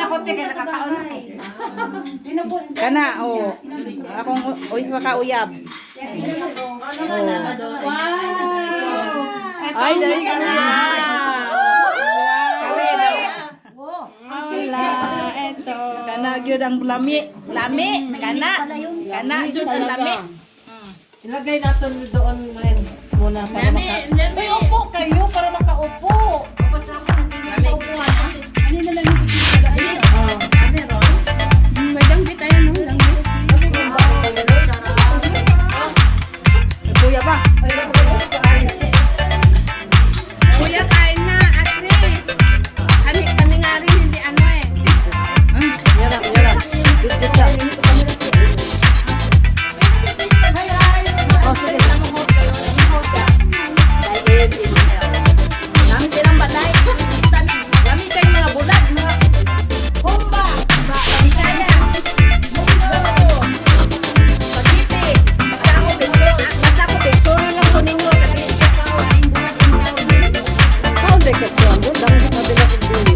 ako te kay nakakaon ako. Kana, oh. Akong isa ka uyab. Ay, dali ka na. Wala, eto. Kana gyud ang lami. Lami, kana. Kana gyud ang lami. Ilagay natin doon ngayon muna para Ay, upo kayo para makaupo. Ano na lang yung Madang bitayan no lang. Kuya ba? Kuya kain na, Asri. Kami nga rin hindi ano eh. Yara, yara. Dito sa. Oh, sige. Namin silang batay. Namin kayo mga bulat. Humba. Bisaya. Pagiti. Basta ako picture lang ko ninyo. How they get to ang budang di madila ko dili.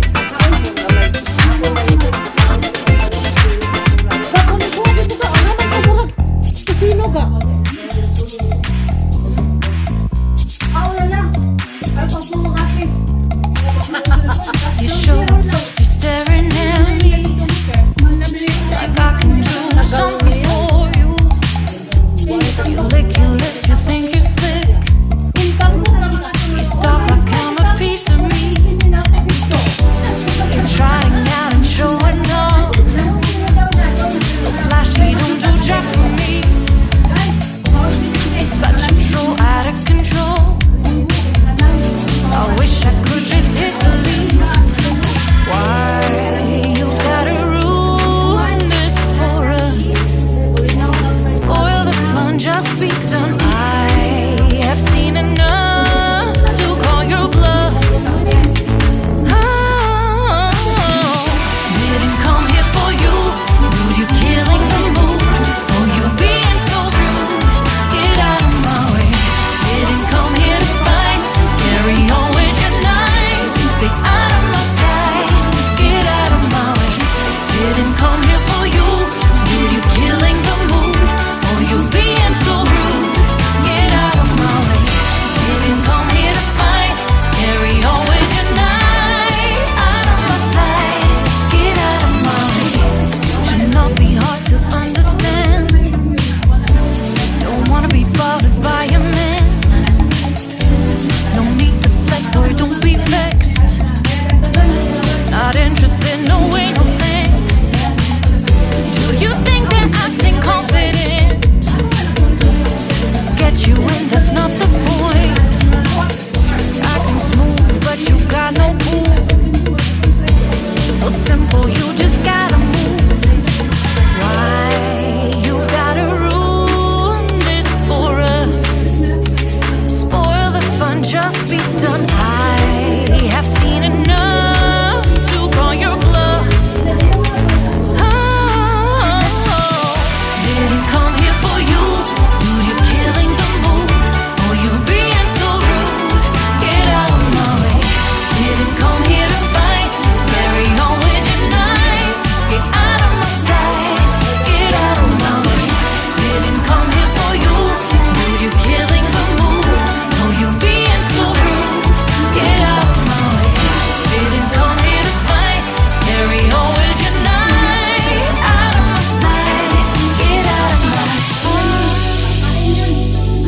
Sino ka? You show up first, you're staring at me like I can do something for you. You lick your lips, you think you're slick. You stalk like I'm a piece of meat. You're trying out and showing off, so flashy, don't do jack for me. You're such a troll, out of control. I wish I could just hit delete. Why you gotta ruin this for us? Spoil the fun, just be done. I have seen enough to call your bluff. Oh, didn't come here for you. Dude, you killing the mood. Oh, you being so rude. Get out of my way. Didn't come here to fight. Carry on with your night. Stay out of my sight. Get out of my way. Didn't come here for you. Dude, you killing the mood. Oh, you being so rude. Get out of my way. Didn't come here to fight. Carry on with your night. Out of my sight. Get out of my way. Should not be hard to understand. Don't wanna be bothered by a man. No need to flex, boy, don't be vexed. Not interested, no way, no thanks. Do you think that acting confident get you in? That's not the point. Acting smooth, but you got no cool. So simple, you just gotta move. Why you gotta ruin this for us? Spoil the fun, just be done. I have seen enough to call your bluff. Oh, didn't come here for you. Dude, you're killing the mood. Oh, you being so rude. Get out of my way. Didn't come here to fight. Carry on with your night. Just get out of my sight. Get out of my way. Didn't come here for you. Dude, you're killing the mood. Oh, you being so rude. Get out of my way. Didn't come here to fight. Carry on with your night. Out of my sight. Get out of my sight.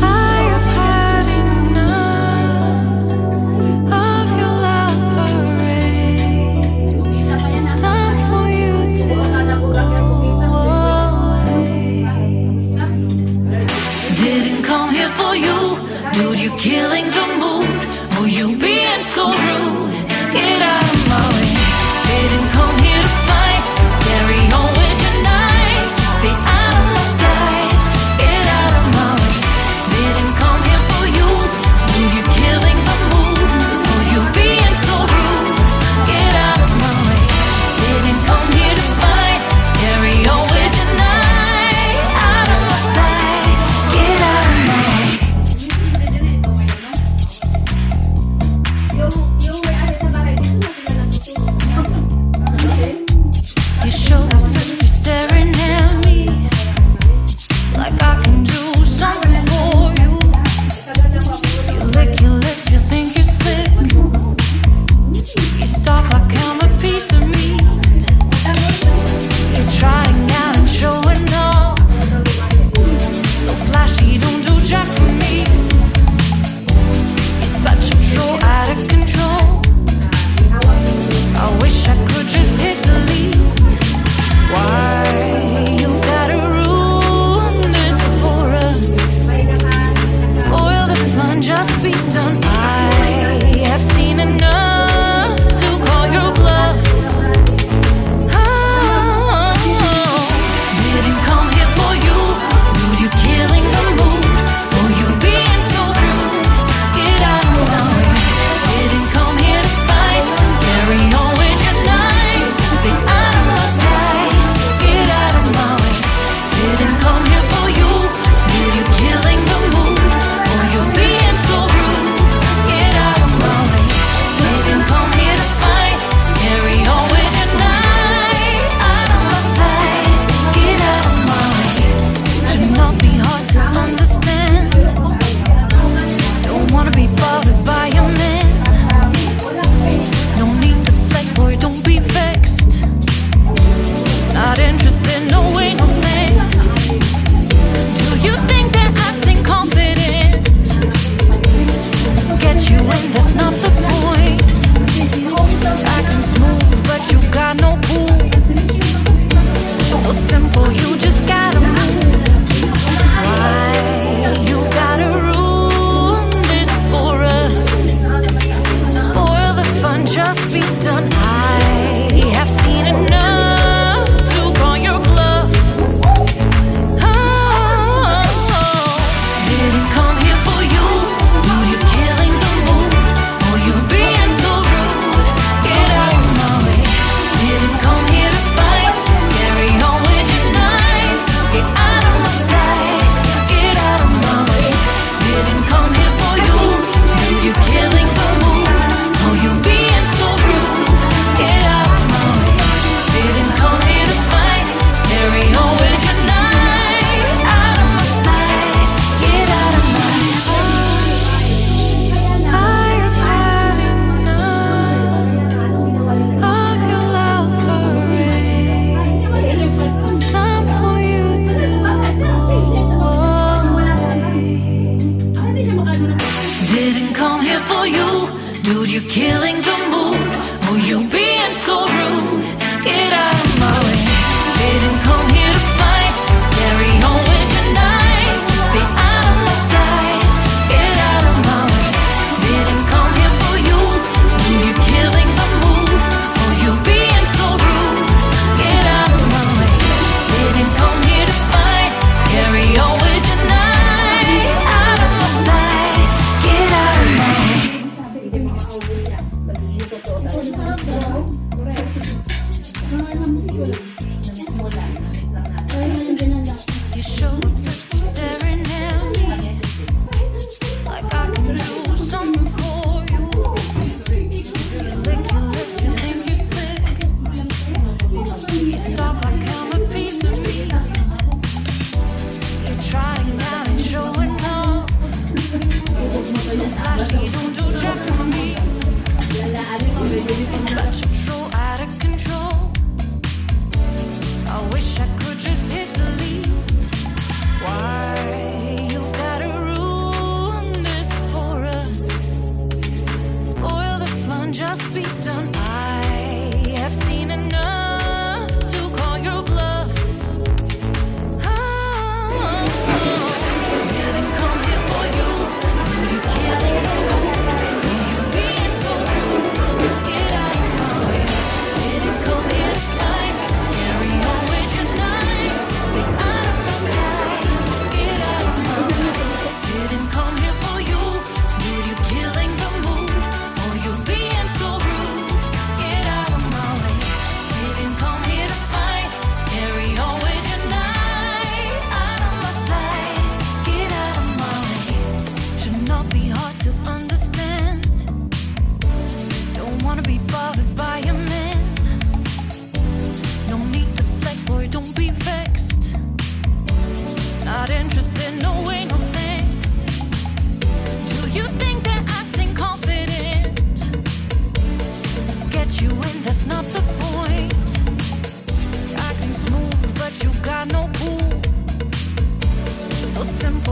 I have had enough of your loud parade. It's time for you to go away. Didn't come here for you. Dude, you killing the mood. Oh, you being so rude. Get out of my way. Didn't come here to fight. Carry on with your night. Just stay out of my sight. Get out of my way. Didn't come here for you. Dude, you killing the mood. Oh, you being so rude. Get out of my way. Didn't come here to fight. Carry on with your night. Out of my sight. Get out of my way. Yung may ano sa bahay dito can do something for you. You lick your lips, you think you're slick. You stalk like I'm a piece of meat. You're trying out and showing off. So flashy, don't do jack for me. You're such a troll, out of control. I wish I could just hit delete. Why you gotta ruin this for us? Spoil the fun, just be done. I have seen enough to call your bluff. Oh, didn't come here for you. Dude, you killing the mood. Oh, you being so rude. Get out of my way. Didn't come here to fight. Carry on with your night. Stay out of my sight. Get out of my way. Didn't come here for you. Dude, you killing the mood. Oh, you being so rude. Get out of my way. Didn't come here to fight. Carry on with your night. Out of my sight. Get out of my way. Should not be hard to understand. Don't wanna be bothered by a man. No need to flex, boy, don't be vexed. Not interested, no way, no thanks. Do you think they're acting confident? Get you in, that's not the point. Acting smooth, but you got no cool. So simple, you just gotta move. Why you gotta ruin this for us? Spoil the fun, just be done. I have seen enough to call your bluff. Oh, didn't come here for you. Dude, you're killing the mood. Oh, you being so rude. Get out of my way. Didn't come here to fight. Carry on with your night. Just get out of my sight. Get out of my way. Didn't come here for you. Dude, you're killing the mood. Oh, you being so rude. Get out of my way. Didn't come here to fight. Carry on with your night. Out of my sight. Get out of my sight. I've had enough of your loud parade. It's time for you to go away. Didn't come here for you. Dude, you're killing the mood. Oh, you being so rude. Get out of my way. Didn't come here to fight. Carry on with your night. Just stay out of my sight. Get out of my way. Didn't come here for you. Dude, you're killing the mood. Oh, you being so rude. Get out of my way. Didn't come here to fight. Carry on with your night. Out of my sight. Get out of my way.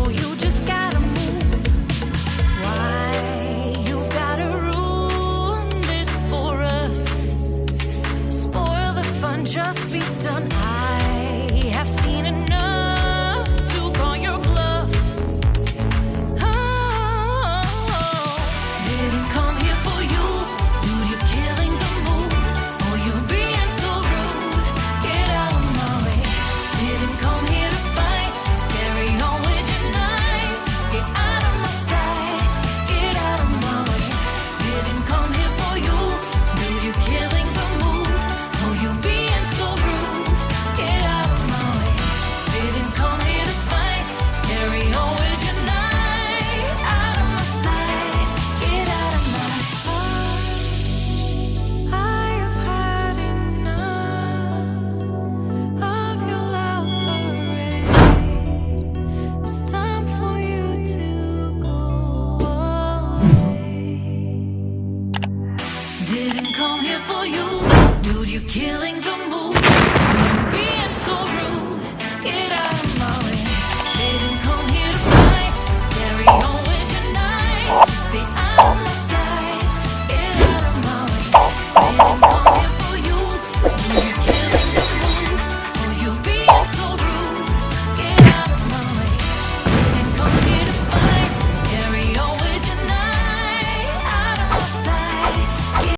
Oh, you just gotta move. Why you've gotta ruin this for us? Spoil the fun, just be done. I have seen enough to call your bluff. Oh, didn't come here for you. Dude, you're killing the mood. Oh, you being so rude. Get out of my way. Didn't come here to fight. Carry on with your night. Just get out of my sight. Get out of my way. Didn't come here for you. Dude, you're killing the mood. Oh, you being so rude. Get out of my way. Didn't come here to fight. Carry on with your night. Out of my sight. Get out of my sight. I have had enough of your loud parade. It's time for you to go away. Didn't come here for you, dude. You're killing the